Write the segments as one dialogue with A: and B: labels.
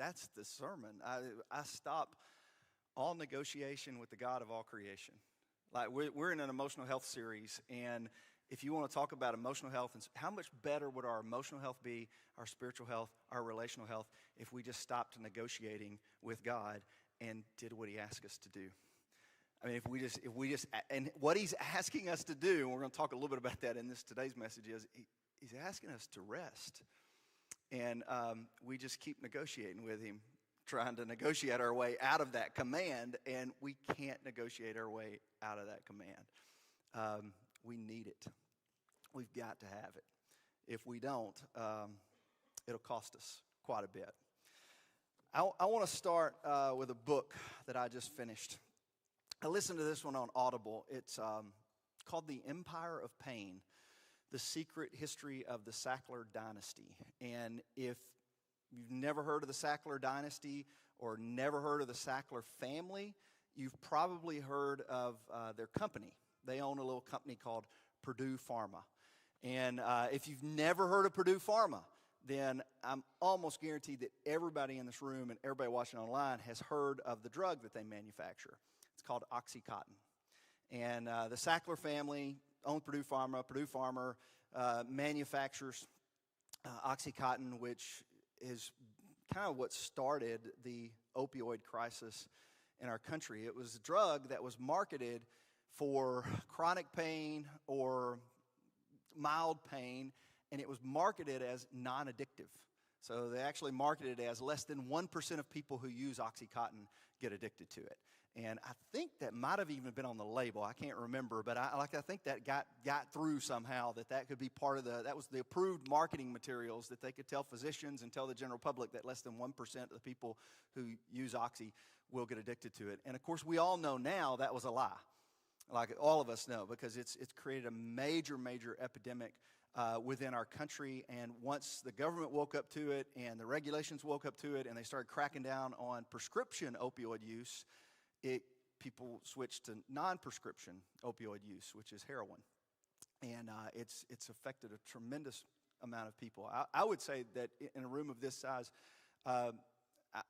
A: that's the sermon. I stop all negotiation with the God of all creation. Like we're in an emotional health series, and if you want to talk about emotional health, and how much better would our emotional health be, our spiritual health, our relational health, if we just stopped negotiating with God and did what He asked us to do? I mean, if we just, and what He's asking us to do, and we're going to talk a little bit about that in today's message, is He's asking us to rest, and we just keep negotiating with Him, trying to negotiate our way out of that command, and we can't negotiate our way out of that command. We need it. We've got to have it. If we don't, it'll cost us quite a bit. I want to start with a book that I just finished. I listened to this one on Audible. It's called The Empire of Pain, The Secret History of the Sackler Dynasty. And if you've never heard of the Sackler Dynasty or never heard of the Sackler family, you've probably heard of their company. They own a little company called Purdue Pharma. And if you've never heard of Purdue Pharma, then I'm almost guaranteed that everybody in this room and everybody watching online has heard of the drug that they manufacture. It's called OxyContin. And the Sackler family owns Purdue Pharma. Purdue Pharma manufactures OxyContin, which is kind of what started the opioid crisis in our country. It was a drug that was marketed for chronic pain or mild pain, and it was marketed as non-addictive. So they actually marketed it as less than 1% of people who use OxyContin get addicted to it. And I think that might have even been on the label. I can't remember, but I think that got through somehow, that could be part of that was the approved marketing materials that they could tell physicians and tell the general public that less than 1% of the people who use Oxy will get addicted to it. And of course, we all know now that was a lie. Like all of us know, because it's created a major epidemic within our country. And once the government woke up to it and the regulations woke up to it and they started cracking down on prescription opioid use, people switched to non-prescription opioid use, which is heroin. And it's affected a tremendous amount of people. I would say that in a room of this size, I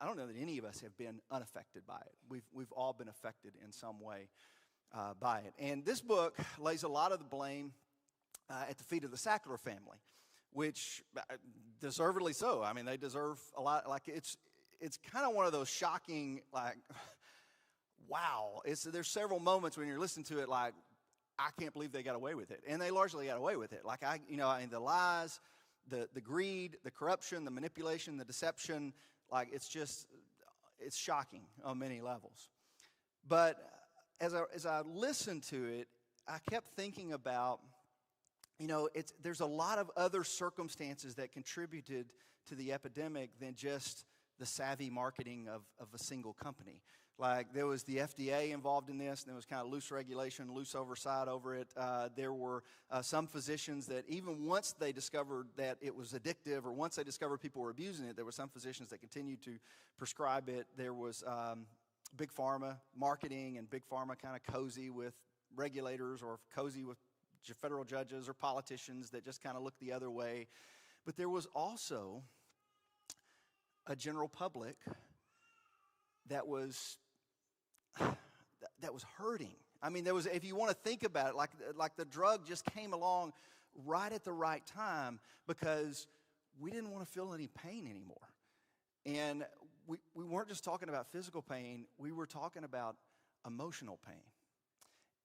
A: don't know that any of us have been unaffected by it. We've all been affected in some way by it. And this book lays a lot of the blame at the feet of the Sackler family, which deservedly so. I mean, they deserve a lot. Like it's kind of one of those shocking, like, wow. There's several moments when you're listening to it, like, I can't believe they got away with it, and they largely got away with it. Like the lies, the greed, the corruption, the manipulation, the deception. Like it's shocking on many levels. But as I listened to it, I kept thinking about, there's a lot of other circumstances that contributed to the epidemic than just the savvy marketing of a single company. Like there was the FDA involved in this, and there was kind of loose regulation, loose oversight over it. There were some physicians that even once they discovered that it was addictive, or once they discovered people were abusing it, there were some physicians that continued to prescribe it. There was Big Pharma marketing, and Big Pharma kind of cozy with regulators or cozy with federal judges or politicians that just kind of look the other way. But there was also a general public that was hurting. I mean, if you want to think about it, like the drug just came along right at the right time because we didn't want to feel any pain anymore. And we weren't just talking about physical pain, we were talking about emotional pain.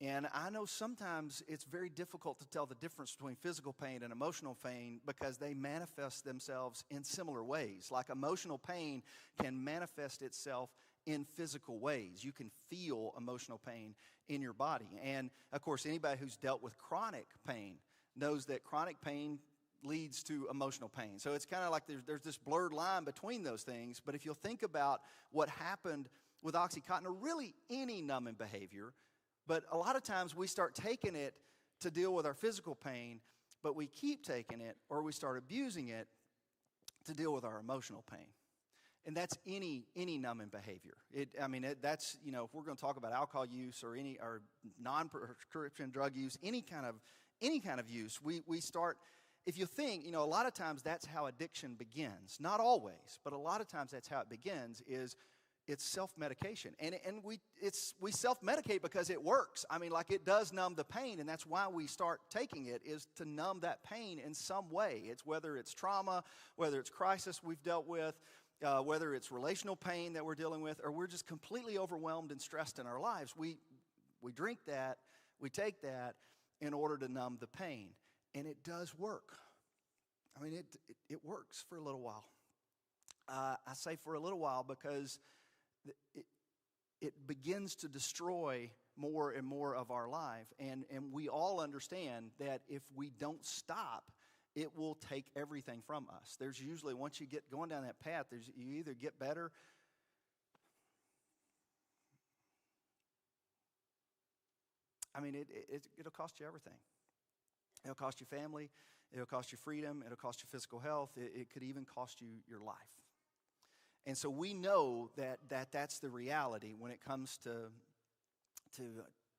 A: And I know sometimes it's very difficult to tell the difference between physical pain and emotional pain because they manifest themselves in similar ways. Like emotional pain can manifest itself in physical ways. You can feel emotional pain in your body. And of course, anybody who's dealt with chronic pain knows that chronic pain leads to emotional pain. So it's kind of like there's this blurred line between those things. But if you'll think about what happened with OxyContin, or really any numbing behavior, but a lot of times we start taking it to deal with our physical pain, but we keep taking it, or we start abusing it to deal with our emotional pain. And that's any numbing behavior. That's, if we're going to talk about alcohol use or non-prescription drug use, any kind of use, we start if you think, a lot of times that's how addiction begins. Not always, but a lot of times that's how it begins, is it's self-medication. And we self-medicate because it works. I mean, like, it does numb the pain, and that's why we start taking it, is to numb that pain in some way. It's whether it's trauma, whether it's crisis we've dealt with, whether it's relational pain that we're dealing with, or we're just completely overwhelmed and stressed in our lives. We drink that, we take that in order to numb the pain. And it does work. I mean, it works for a little while. I say for a little while because it begins to destroy more and more of our life. And we all understand that if we don't stop, it will take everything from us. There's usually, once you get going down that path, you either get better. I mean, it'll cost you everything. It'll cost you family. It'll cost you freedom. It'll cost you physical health. It could even cost you your life. And so we know that's the reality when it comes to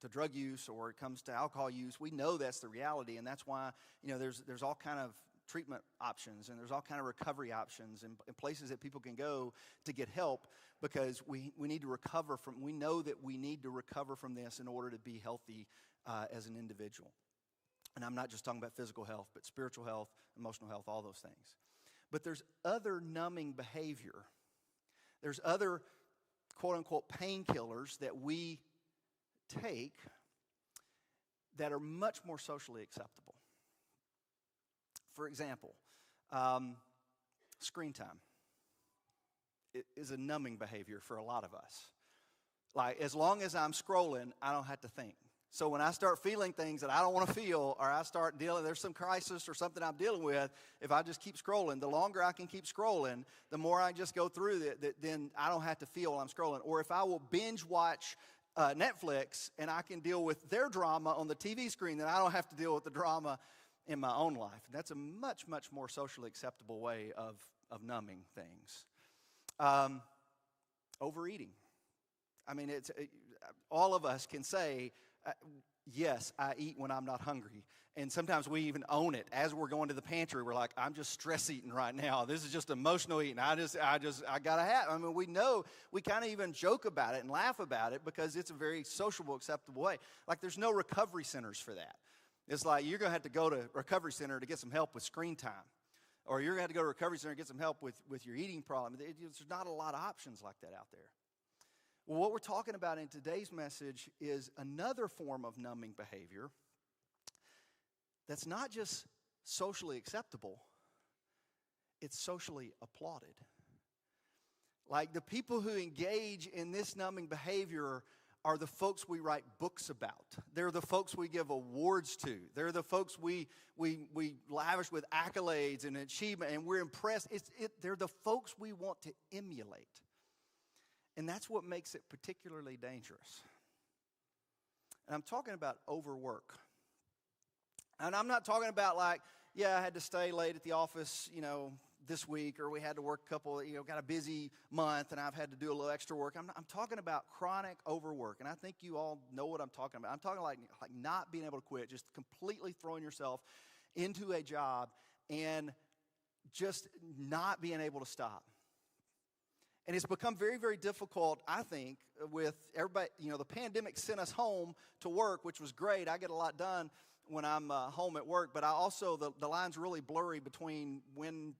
A: drug use, or it comes to alcohol use. We know that's the reality, and that's why there's all kind of treatment options, and there's all kind of recovery options, and places that people can go to get help, because we need to recover from. We know that we need to recover from this in order to be healthy as an individual. And I'm not just talking about physical health, but spiritual health, emotional health, all those things. But there's other numbing behavior. There's other, quote-unquote, painkillers that we take that are much more socially acceptable. For example, screen time is a numbing behavior for a lot of us. Like, as long as I'm scrolling, I don't have to think. So when I start feeling things that I don't want to feel, or I start there's some crisis or something I'm dealing with, if I just keep scrolling, the longer I can keep scrolling, the more I just go through it, then I don't have to feel while I'm scrolling. Or if I will binge watch Netflix, and I can deal with their drama on the TV screen, then I don't have to deal with the drama in my own life. And that's a much, much more socially acceptable way of numbing things. Overeating. I mean, all of us can say, yes, I eat when I'm not hungry. And sometimes we even own it. As we're going to the pantry, we're like, I'm just stress eating right now. This is just emotional eating. I gotta have. I mean, we know, we kind of even joke about it and laugh about it because it's a very sociable, acceptable way. Like, there's no recovery centers for that. It's like, you're gonna have to go to a recovery center to get some help with screen time. Or you're gonna have to go to a recovery center to get some help with your eating problem. There's not a lot of options like that out there. Well, what we're talking about in today's message is another form of numbing behavior that's not just socially acceptable, it's socially applauded. Like, the people who engage in this numbing behavior are the folks we write books about. They're the folks we give awards to. They're the folks we lavish with accolades and achievement, and we're impressed. They're the folks we want to emulate. And that's what makes it particularly dangerous. And I'm talking about overwork. And I'm not talking about like, yeah, I had to stay late at the office, this week, or we had to work got a busy month and I've had to do a little extra work. I'm talking about chronic overwork. And I think you all know what I'm talking about. I'm talking like not being able to quit, just completely throwing yourself into a job and just not being able to stop. And it's become very, very difficult, I think, with everybody. The pandemic sent us home to work, which was great. I get a lot done when I'm home at work, but I also, the line's really blurry between when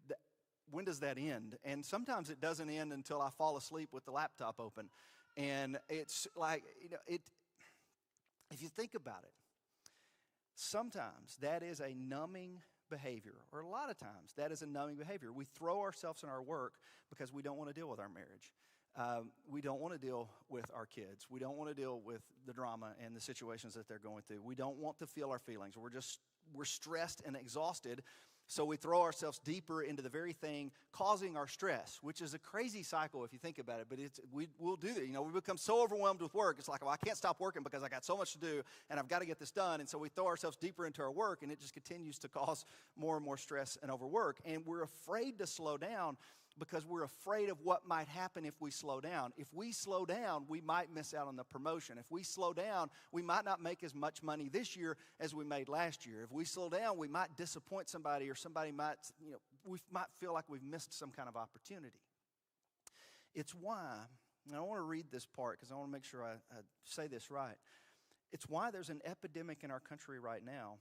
A: does that end? And sometimes it doesn't end until I fall asleep with the laptop open. And it's like, if you think about it, sometimes that is a numbing behavior, or a lot of times that is a numbing behavior. We throw ourselves in our work because we don't want to deal with our marriage. We don't want to deal with our kids. We don't want to deal with the drama and the situations that they're going through. We don't want to feel our feelings. We're stressed and exhausted, so we throw ourselves deeper into the very thing causing our stress, which is a crazy cycle if you think about it, but we'll do that. We become so overwhelmed with work. It's like, well, I can't stop working because I got so much to do, and I've got to get this done, and so we throw ourselves deeper into our work, and it just continues to cause more and more stress and overwork, and we're afraid to slow down because we're afraid of what might happen if we slow down. If we slow down, we might miss out on the promotion. If we slow down, we might not make as much money this year as we made last year. If we slow down, we might disappoint somebody, or somebody might, we might feel like we've missed some kind of opportunity. It's why, and I want to read this part because I want to make sure I say this right. It's why there's an epidemic in our country right now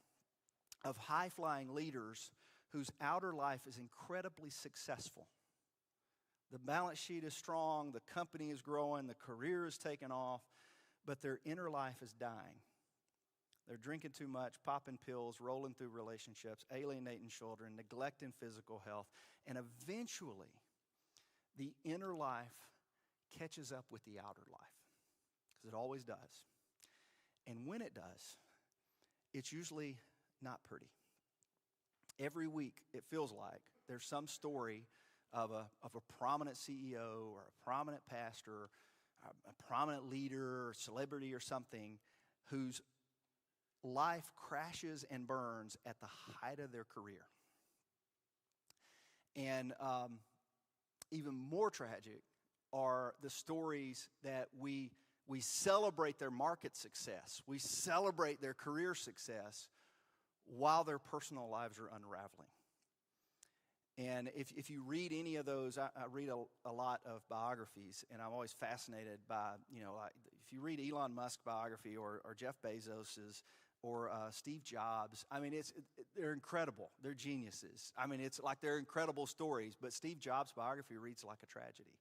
A: of high-flying leaders whose outer life is incredibly successful. The balance sheet is strong, the company is growing, the career is taking off, but their inner life is dying. They're drinking too much, popping pills, rolling through relationships, alienating children, neglecting physical health, and eventually the inner life catches up with the outer life, because it always does. And when it does, it's usually not pretty. Every week, it feels like there's some story of a prominent CEO or a prominent pastor, a prominent leader or celebrity or something whose life crashes and burns at the height of their career. And even more tragic are the stories that we celebrate their market success. We celebrate their career success while their personal lives are unraveling. And if you read any of those, I read a lot of biographies, and I'm always fascinated by, like if you read Elon Musk biography or Jeff Bezos's or Steve Jobs, I mean, they're incredible. They're geniuses. I mean, it's like they're incredible stories, but Steve Jobs' biography reads like a tragedy.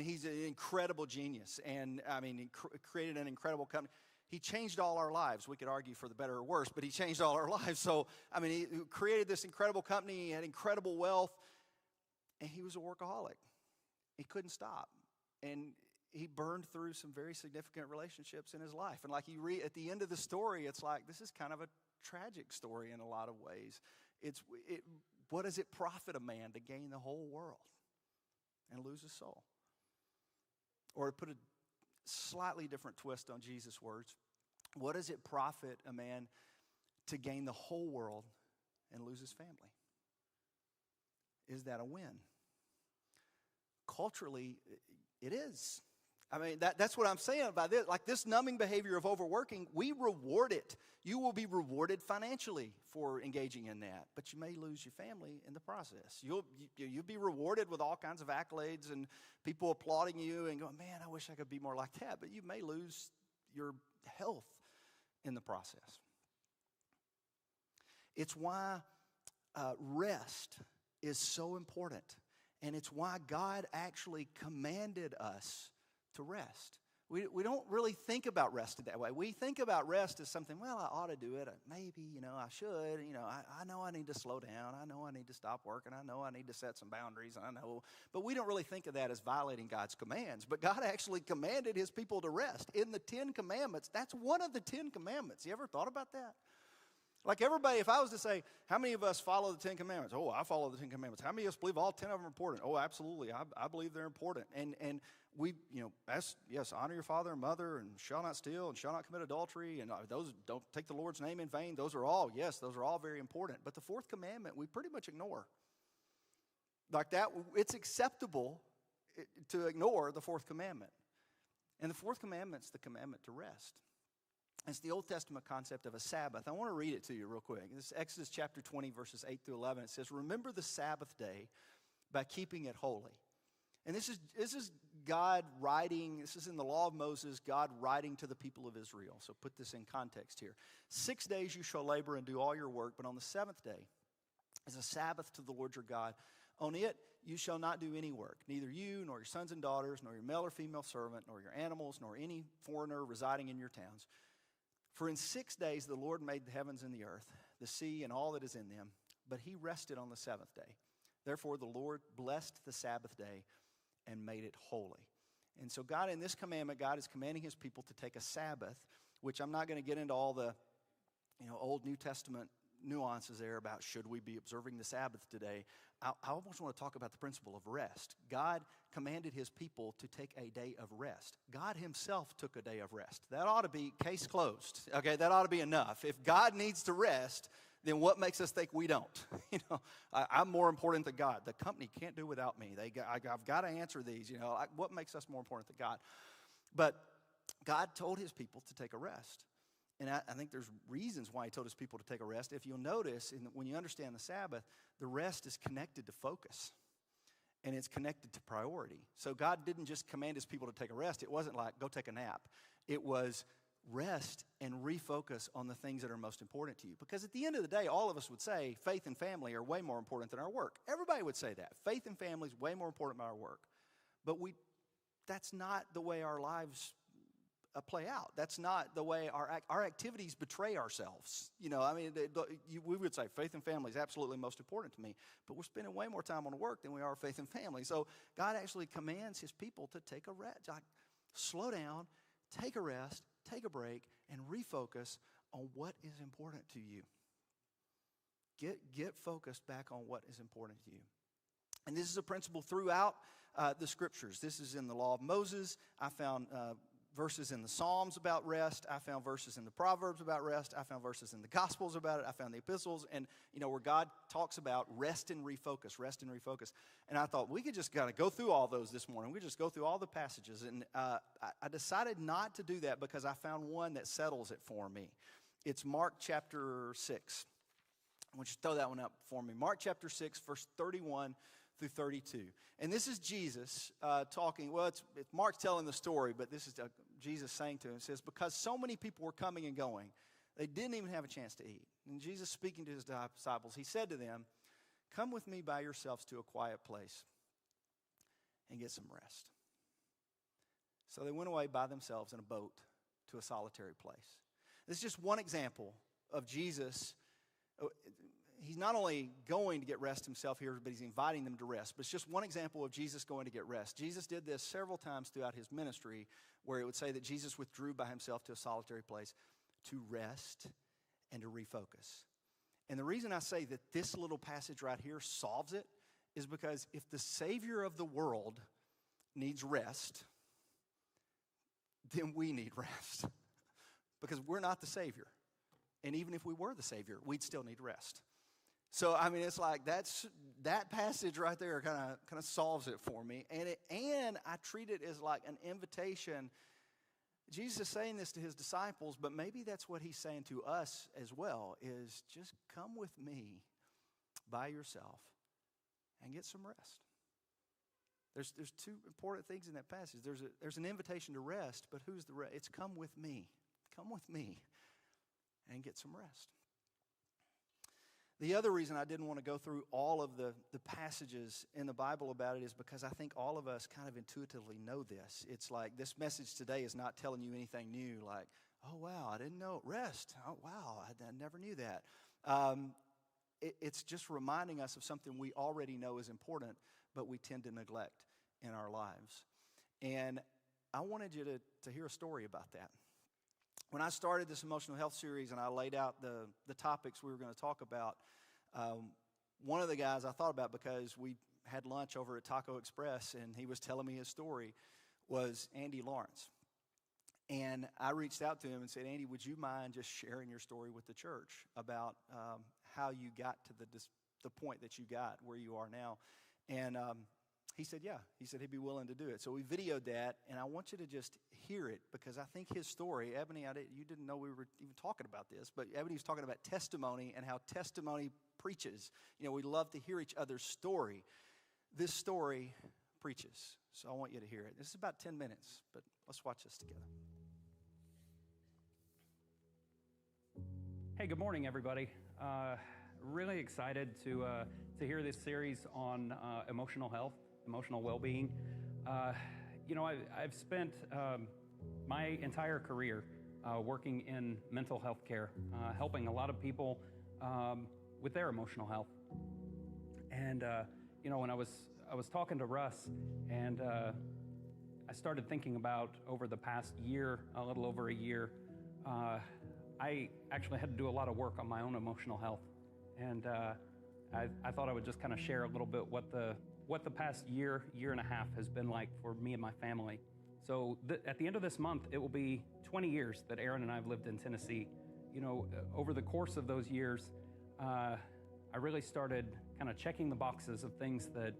A: He's an incredible genius, and he created an incredible company. He changed all our lives. We could argue for the better or worse, but he changed all our lives. So, he created this incredible company. He had incredible wealth, and he was a workaholic. He couldn't stop, and he burned through some very significant relationships in his life. And like you read at the end of the story, it's like this is kind of a tragic story in a lot of ways. What does it profit a man to gain the whole world and lose his soul? Or to put a slightly different twist on Jesus' words, what does it profit a man to gain the whole world and lose his family? Is that a win? Culturally, it is. That's what I'm saying about this. Like this numbing behavior of overworking, we reward it. You will be rewarded financially for engaging in that, but you may lose your family in the process. You'll be rewarded with all kinds of accolades and people applauding you and going, man, I wish I could be more like that, but you may lose your health in the process. It's why rest is so important, and it's why God actually commanded us to rest. We don't really think about rest that way. We think about rest as something, well, I ought to do it. Maybe, I should. I know I need to slow down. I know I need to stop working. I know I need to set some boundaries. I know. But we don't really think of that as violating God's commands. But God actually commanded his people to rest. In the 10 Commandments, that's one of the 10 Commandments. You ever thought about that? Like everybody, if I was to say, how many of us follow the 10 Commandments? Oh, I follow the 10 Commandments. How many of us believe all 10 of them are important? Oh, absolutely. I believe they're important. And we, honor your father and mother, and shall not steal, and shall not commit adultery, and those don't take the Lord's name in vain. Those are all very important. But the 4th commandment, we pretty much ignore. Like that, it's acceptable to ignore the 4th commandment. And the 4th commandment's the commandment to rest. It's the Old Testament concept of a Sabbath. I want to read it to you real quick. This is Exodus chapter 20, verses 8 through 11. It says, remember the Sabbath day by keeping it holy. And this is God writing, this is in the law of Moses, God writing to the people of Israel. So put this in context here. 6 days you shall labor and do all your work, but on the 7th day is a Sabbath to the Lord your God. On it you shall not do any work, neither you, nor your sons and daughters, nor your male or female servant, nor your animals, nor any foreigner residing in your towns. For in 6 days the Lord made the heavens and the earth, the sea and all that is in them, but he rested on the 7th day. Therefore the Lord blessed the Sabbath day and made it holy. And so God, in this commandment, God is commanding his people to take a Sabbath, which I'm not going to get into all the Old New Testament nuances there about should we be observing the Sabbath today. I almost want to talk about the principle of rest. God commanded his people to take a day of rest. God himself took a day of rest. That ought to be case closed. Okay, that ought to be enough. If God needs to rest, then what makes us think we don't? I'm more important than God. The company can't do without me. I've got to answer these. What makes us more important than God? But God told his people to take a rest. And I think there's reasons why he told his people to take a rest. If you'll notice, when you understand the Sabbath, the rest is connected to focus. And it's connected to priority. So God didn't just command his people to take a rest. It wasn't like, go take a nap. It was rest and refocus on the things that are most important to you. Because at the end of the day, all of us would say faith and family are way more important than our work. Everybody would say that. Faith and family is way more important than our work. But that's not the way our lives play out. That's not the way our activities betray ourselves. We would say faith and family is absolutely most important to me, but we're spending way more time on work than we are faith and family. So God actually commands his people to take a rest. Like, slow down, take a rest, take a break, and refocus on what is important to you. Get focused back on what is important to you. And this is a principle throughout the scriptures. This is in the law of Moses. I found verses in the Psalms about rest. I found verses in the Proverbs about rest. I found verses in the Gospels about it. I found the epistles, and where God talks about rest and refocus, rest and refocus. And I thought we could just kind of go through all those this morning. We could just go through all the passages. And I decided not to do that because I found one that settles it for me. It's Mark chapter 6. I want you to throw that one up for me. Mark chapter 6, verse 31 through 32. And this is Jesus talking. Well, it's Mark telling the story, but this is Jesus saying to him. It says, because so many people were coming and going, they didn't even have a chance to eat. And Jesus, speaking to his disciples, he said to them, come with me by yourselves to a quiet place and get some rest. So they went away by themselves in a boat to a solitary place. This is just one example of Jesus. He's not only going to get rest himself here, but he's inviting them to rest. But it's just one example of Jesus going to get rest. Jesus did this several times throughout his ministry, where it would say that Jesus withdrew by himself to a solitary place to rest and to refocus. And the reason I say that this little passage right here solves it is because if the Savior of the world needs rest, then we need rest. Because we're not the Savior. And even if we were the Savior, we'd still need rest. So, it's like that passage right there kind of solves it for me. And I treat it as like an invitation. Jesus is saying this to his disciples, but maybe that's what he's saying to us as well, is just come with me by yourself and get some rest. There's two important things in that passage. There's an invitation to rest, but who's the rest? It's come with me. Come with me and get some rest. The other reason I didn't want to go through all of the passages in the Bible about it is because I think all of us kind of intuitively know this. It's like this message today is not telling you anything new, like, oh, wow, I didn't know. Rest. Oh, wow, I never knew that. It's just reminding us of something we already know is important, but we tend to neglect in our lives. And I wanted you to hear a story about that. When I started this emotional health series and I laid out the topics we were going to talk about, one of the guys I thought about, because we had lunch over at Taco Express and he was telling me his story, was Andy Lawrence. And I reached out to him and said, Andy, would you mind just sharing your story with the church about how you got to the point that you got where you are now? And he said, yeah. He said he'd be willing to do it. So we videoed that, and I want you to just hear it, because I think his story, Ebony, you didn't know we were even talking about this, but Ebony was talking about testimony and how testimony preaches. We love to hear each other's story. This story preaches, so I want you to hear it. This is about 10 minutes, but let's watch this together.
B: Hey, good morning, everybody. Really excited to hear this series on emotional health, emotional well-being. I've spent my entire career working in mental health care, helping a lot of people with their emotional health. And when I was talking to Russ, and I started thinking about, over the past year, a little over a year, I actually had to do a lot of work on my own emotional health. And I thought I would just kind of share a little bit what the past year and a half has been like for me and my family. So at the end of this month, it will be 20 years that Aaron and I have lived in Tennessee. Over the course of those years, I really started kind of checking the boxes of things that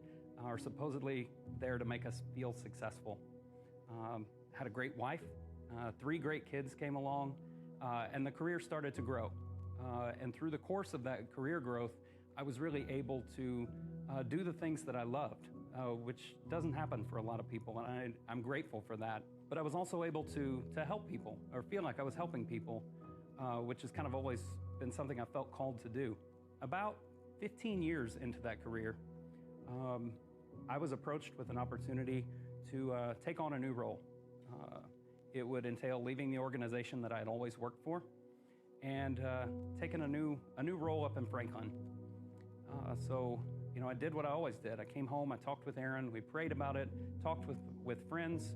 B: are supposedly there to make us feel successful. Had a great wife, 3 great kids came along, and the career started to grow. And through the course of that career growth, I was really able to do the things that I loved, which doesn't happen for a lot of people, and I'm grateful for that. But I was also able to help people, or feel like I was helping people, which has kind of always been something I felt called to do. About 15 years into that career, I was approached with an opportunity to take on a new role. It would entail leaving the organization that I had always worked for and taking a new role up in Franklin. So, you know, I did what I always did. I came home, I talked with Aaron, we prayed about it, talked with friends,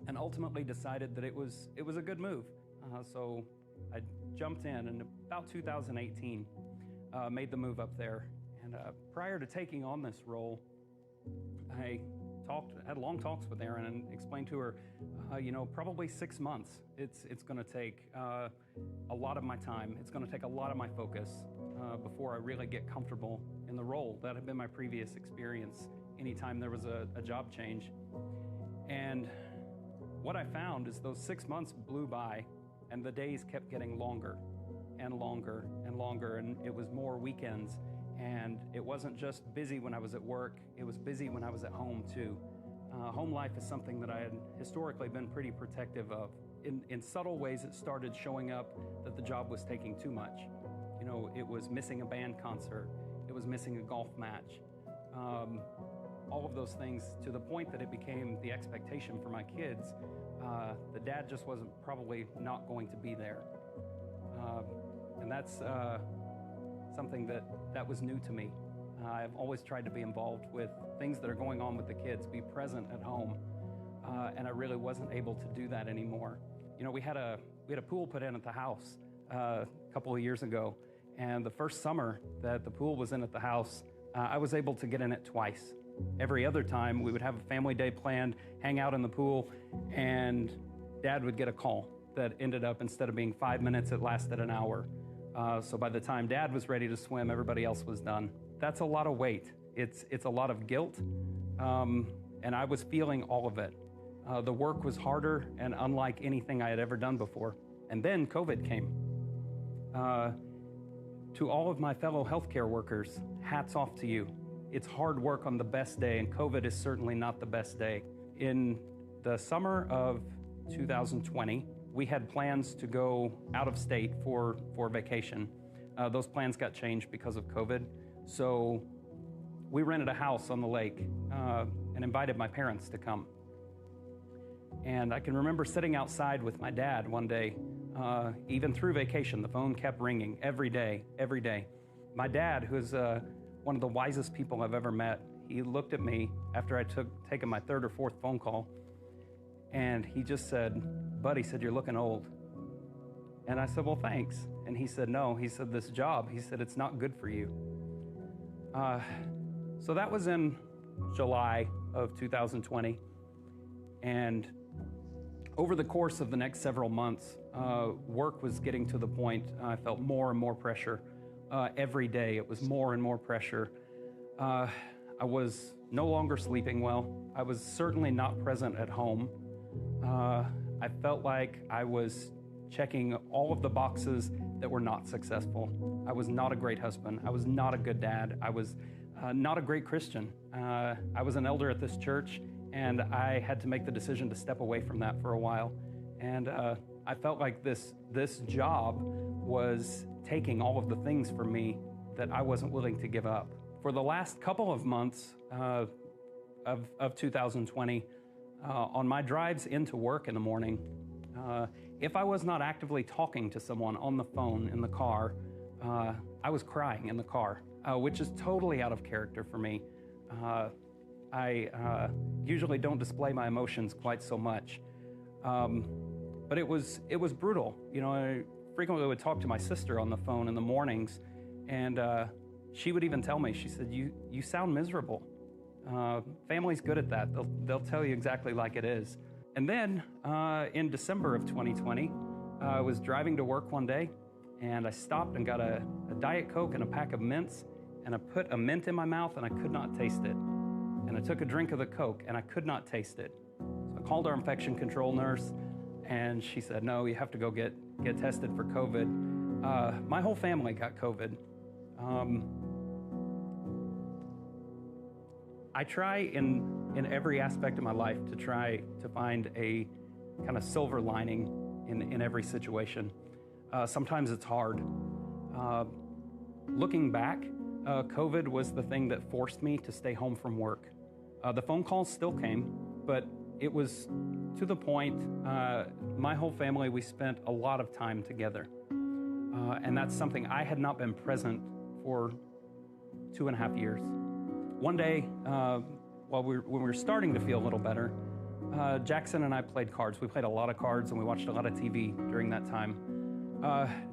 B: and ultimately decided that it was a good move. So I jumped in about 2018, made the move up there. And prior to taking on this role, I had long talks with Erin and explained to her, you know, probably 6 months. It's going to take a lot of my time. It's going to take a lot of my focus before I really get comfortable in the role. That had been my previous experience anytime there was a job change. And what I found is those 6 months blew by and the days kept getting longer and longer and longer, and it was more weekends. And it wasn't just busy when I was at work, it was busy when I was at home too. Home life is something that I had historically been pretty protective of. In subtle ways, it started showing up that the job was taking too much. You know, it was missing a band concert, it was missing a golf match, all of those things, to the point that it became the expectation for my kids. The dad just wasn't probably not going to be there. And that's something that was new to me. I've always tried to be involved with things that are going on with the kids, be present at home, and I really wasn't able to do that anymore. You know, we had a pool put in at the house a couple of years ago, and the first summer that the pool was in at the house, I was able to get in it twice. Every other time, we would have a family day planned, hang out in the pool, and Dad would get a call that ended up, instead of being 5 minutes, it lasted an hour. So by the time Dad was ready to swim, everybody else was done. That's a lot of weight. It's a lot of guilt, and I was feeling all of it. The work was harder and unlike anything I had ever done before. And then COVID came. To all of my fellow healthcare workers, hats off to you. It's hard work on the best day, and COVID is certainly not the best day. In the summer of 2020, we had plans to go out of state for vacation. Those plans got changed because of COVID. So we rented a house on the lake and invited my parents to come. And I can remember sitting outside with my dad one day, even through vacation. The phone kept ringing every day. My dad, who is one of the wisest people I've ever met, he looked at me after I taken my 3rd or 4th phone call, and he just said, "Bud," he said, "you're looking old." And I said, "Well, thanks." And he said, "No," he said, "this job," he said, "it's not good for you." So that was in July of 2020. And over the course of the next several months, work was getting to the point I felt more and more pressure. Every day it was more and more pressure. I was no longer sleeping well. I was certainly not present at home. I felt like I was checking all of the boxes that were not successful. I was not a great husband. I was not a good dad. I was not a great Christian. I was an elder at this church, and I had to make the decision to step away from that for a while. And I felt like this job was taking all of the things from me that I wasn't willing to give up. For the last couple of months of 2020, on my drives into work in the morning, if I was not actively talking to someone on the phone in the car, I was crying in the car, which is totally out of character for me. I usually don't display my emotions quite so much, but it was brutal. You know, I frequently would talk to my sister on the phone in the mornings, and she would even tell me, she said, "You sound miserable." Family's good at that. They'll tell you exactly like it is. And then in December of 2020, I was driving to work one day, and I stopped and got a Diet Coke and a pack of mints, and I put a mint in my mouth and I could not taste it. And I took a drink of the Coke and I could not taste it. So I called our infection control nurse, and she said, no, you have to go get tested for COVID. My whole family got COVID. I try in every aspect of my life to try to find a kind of silver lining in every situation. Sometimes it's hard. Looking back, COVID was the thing that forced me to stay home from work. The phone calls still came, but it was to the point, my whole family, we spent a lot of time together. And that's something I had not been present for 2.5 years. One day, when we were starting to feel a little better, Jackson and I played cards. We played a lot of cards and we watched a lot of TV during that time.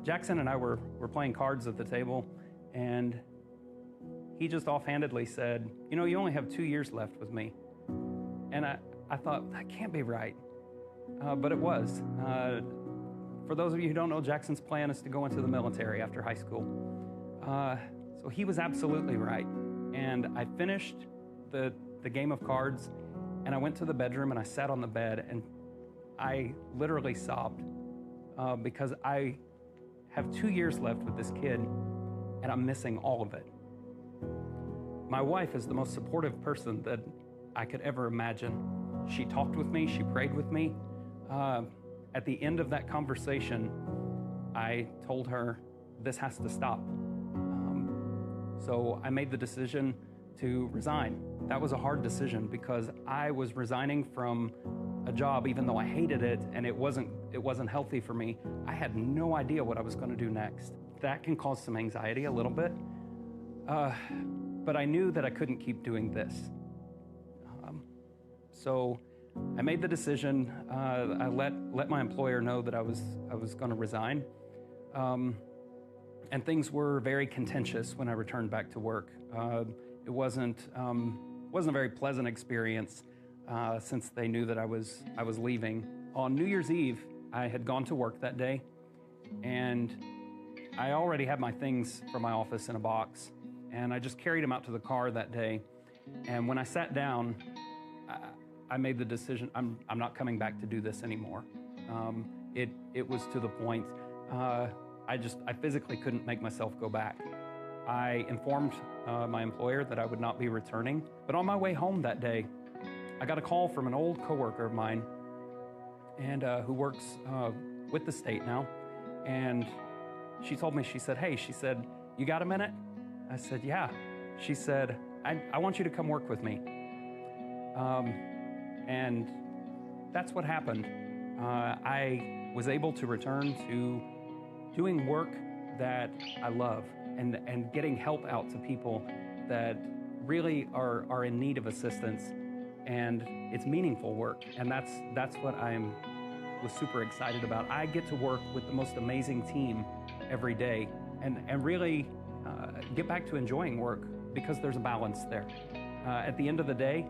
B: Jackson and I were playing cards at the table, and he just offhandedly said, you know, you only have 2 years left with me. And I thought, that can't be right. But it was. For those of you who don't know, Jackson's plan is to go into the military after high school. So he was absolutely right. And I finished the game of cards, and I went to the bedroom and I sat on the bed and I literally sobbed because I have 2 years left with this kid and I'm missing all of it. My wife is the most supportive person that I could ever imagine. She talked with me, she prayed with me. At the end of that conversation, I told her, this has to stop. So I made the decision to resign. That was a hard decision because I was resigning from a job, even though I hated it and it wasn't healthy for me. I had no idea what I was going to do next. That can cause some anxiety a little bit. But I knew that I couldn't keep doing this. So I made the decision. I let my employer know that I was going to resign. And things were very contentious when I returned back to work. It wasn't a very pleasant experience since they knew that I was leaving. On New Year's Eve, I had gone to work that day, and I already had my things from my office in a box, and I just carried them out to the car that day. And when I sat down, I made the decision, I'm not coming back to do this anymore. It was to the point, I physically couldn't make myself go back. I informed my employer that I would not be returning, but on my way home that day, I got a call from an old coworker of mine and who works with the state now. And she told me, she said, hey, you got a minute? I said, yeah. She said, I want you to come work with me. And that's what happened. I was able to return to doing work that I love and getting help out to people that really are in need of assistance. And it's meaningful work. And that's what was super excited about. I get to work with the most amazing team every day and really get back to enjoying work because there's a balance there. At the end of the day,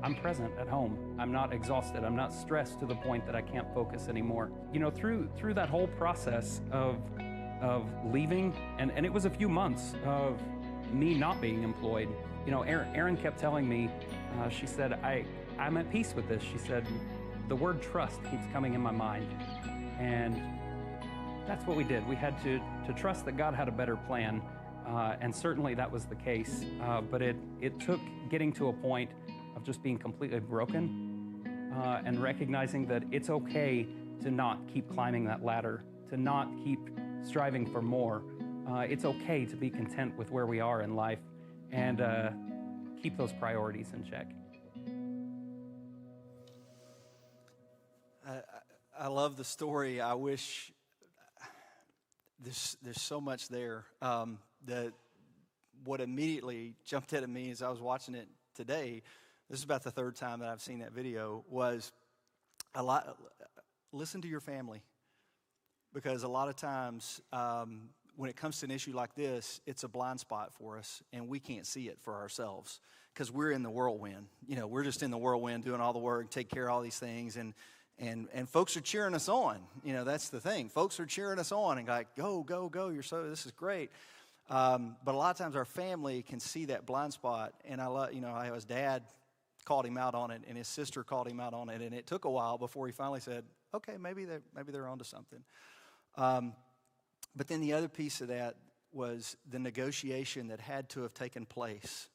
B: I'm present at home. I'm not exhausted. I'm not stressed to the point that I can't focus anymore. You know, through that whole process of leaving, and it was a few months of me not being employed. You know, Erin kept telling me, she said, I'm at peace with this. She said, the word trust keeps coming in my mind. And that's what we did. We had to trust that God had a better plan. And certainly that was the case. But it took getting to a point of just being completely broken and recognizing that it's okay to not keep climbing that ladder, to not keep striving for more. It's okay to be content with where we are in life and keep those priorities in check.
A: I love the story. I wish there's so much there. What immediately jumped out at me as I was watching it today, this is about the third time that I've seen that video, was listen to your family. Because a lot of times when it comes to an issue like this, it's a blind spot for us, and we can't see it for ourselves because we're in the whirlwind. You know, we're just in the whirlwind doing all the work, take care of all these things, and And folks are cheering us on. You know, that's the thing. Folks are cheering us on and like, go, go, go. This is great. But a lot of times our family can see that blind spot. And his dad called him out on it, and his sister called him out on it. And it took a while before he finally said, okay, maybe they're onto something. But then the other piece of that was the negotiation that had to have taken place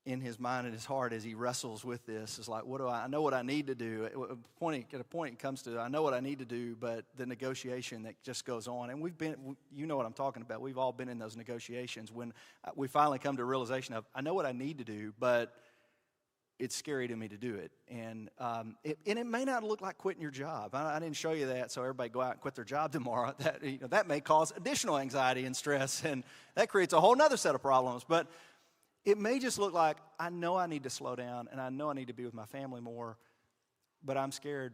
A: in his mind and his heart as he wrestles with this. Is like, I know what I need to do. At a point it comes to, I know what I need to do, but the negotiation that just goes on. And you know what I'm talking about. We've all been in those negotiations when we finally come to a realization of, I know what I need to do, but it's scary to me to do it. And it may not look like quitting your job. I didn't show you that, so everybody go out and quit their job tomorrow. That may cause additional anxiety and stress, and that creates a whole other set of problems. But it may just look like, I know I need to slow down, and I know I need to be with my family more, but I'm scared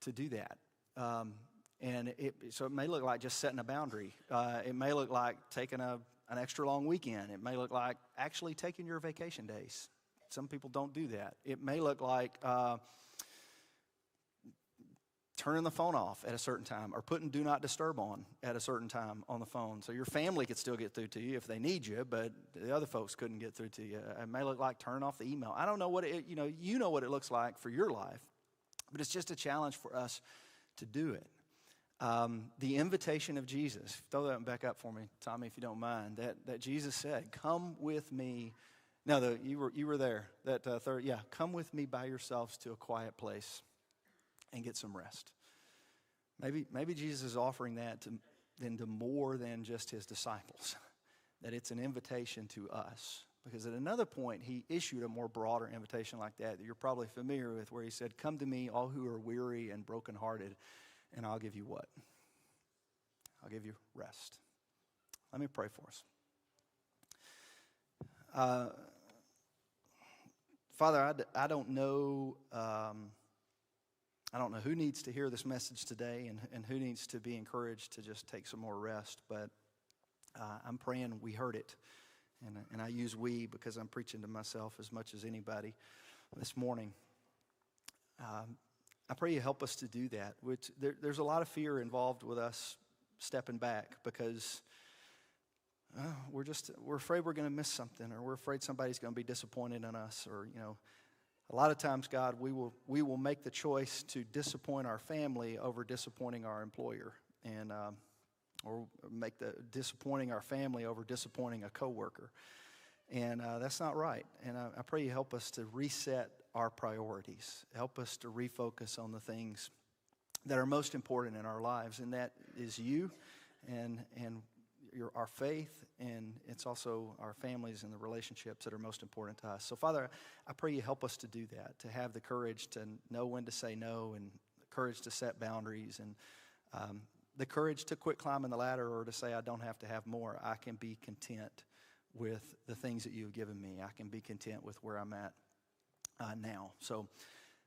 A: to do that. So it may look like just setting a boundary. It may look like taking an extra long weekend. It may look like actually taking your vacation days. Some people don't do that. It may look like turning the phone off at a certain time or putting Do Not Disturb on at a certain time on the phone so your family could still get through to you if they need you, but the other folks couldn't get through to you. It may look like turning off the email. I don't know what you know what it looks like for your life, but it's just a challenge for us to do it. The invitation of Jesus, throw that back up for me, Tommy, if you don't mind, that Jesus said, come with me. No, you were there. That third, come with me by yourselves to a quiet place and get some rest. Maybe Jesus is offering that to more than just his disciples, that it's an invitation to us. Because at another point, he issued a more broader invitation like that you're probably familiar with, where he said, come to me, all who are weary and brokenhearted, and I'll give you what? I'll give you rest. Let me pray for us. Father, I don't know who needs to hear this message today and who needs to be encouraged to just take some more rest, but I'm praying we heard it. And I use we because I'm preaching to myself as much as anybody this morning. I pray you help us to do that. There's a lot of fear involved with us stepping back because we're afraid we're going to miss something, or we're afraid somebody's going to be disappointed in us, or a lot of times, God, we will make the choice to disappoint our family over disappointing our employer, and or make the disappointing our family over disappointing a coworker, and that's not right. And I pray you help us to reset our priorities, help us to refocus on the things that are most important in our lives, and that is you, and our faith, and it's also our families and the relationships that are most important to us. So, Father, I pray you help us to do that, to have the courage to know when to say no, and the courage to set boundaries, and the courage to quit climbing the ladder, or to say I don't have to have more. I can be content with the things that you've given me. I can be content with where I'm at now. So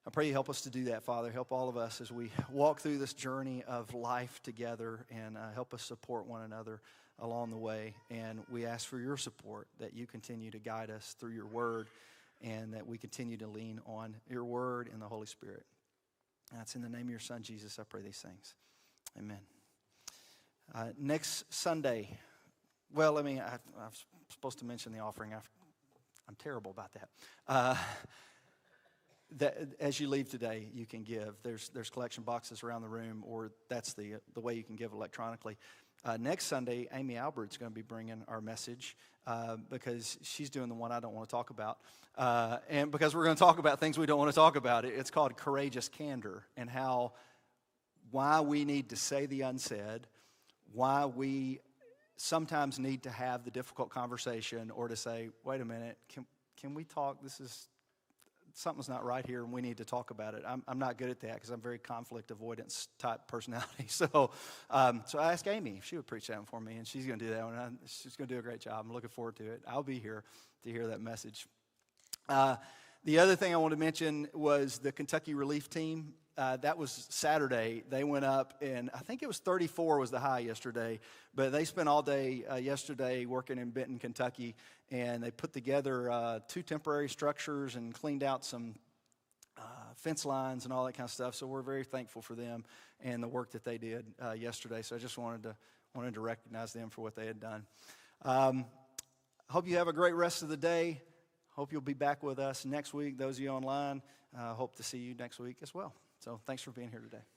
A: I pray you help us to do that, Father. Help all of us as we walk through this journey of life together, and help us support one another along the way. And we ask for your support, that you continue to guide us through your word, and that we continue to lean on your word and the Holy Spirit. And that's in the name of your Son, Jesus, I pray these things. Amen. Next Sunday, I was supposed to mention the offering. I'm terrible about that. That as you leave today, you can give. There's collection boxes around the room, or that's the way you can give electronically. Next Sunday, Amy Albert's going to be bringing our message because she's doing the one I don't want to talk about, and because we're going to talk about things we don't want to talk about. It's called Courageous Candor, and why we need to say the unsaid, why we sometimes need to have the difficult conversation, or to say, wait a minute, can we talk? Something's not right here, and we need to talk about it. I'm not good at that because I'm very conflict avoidance type personality. So I asked Amy if she would preach that one for me, and she's going to do that one. She's going to do a great job. I'm looking forward to it. I'll be here to hear that message. The other thing I want to mention was the Kentucky Relief Team. That was Saturday. They went up, and I think it was 34 was the high yesterday, but they spent all day yesterday working in Benton, Kentucky, and they put together 2 temporary structures and cleaned out some fence lines and all that kind of stuff. So we're very thankful for them and the work that they did yesterday. So I just wanted to recognize them for what they had done. Hope you have a great rest of the day. Hope you'll be back with us next week. Those of you online, hope to see you next week as well. So thanks for being here today.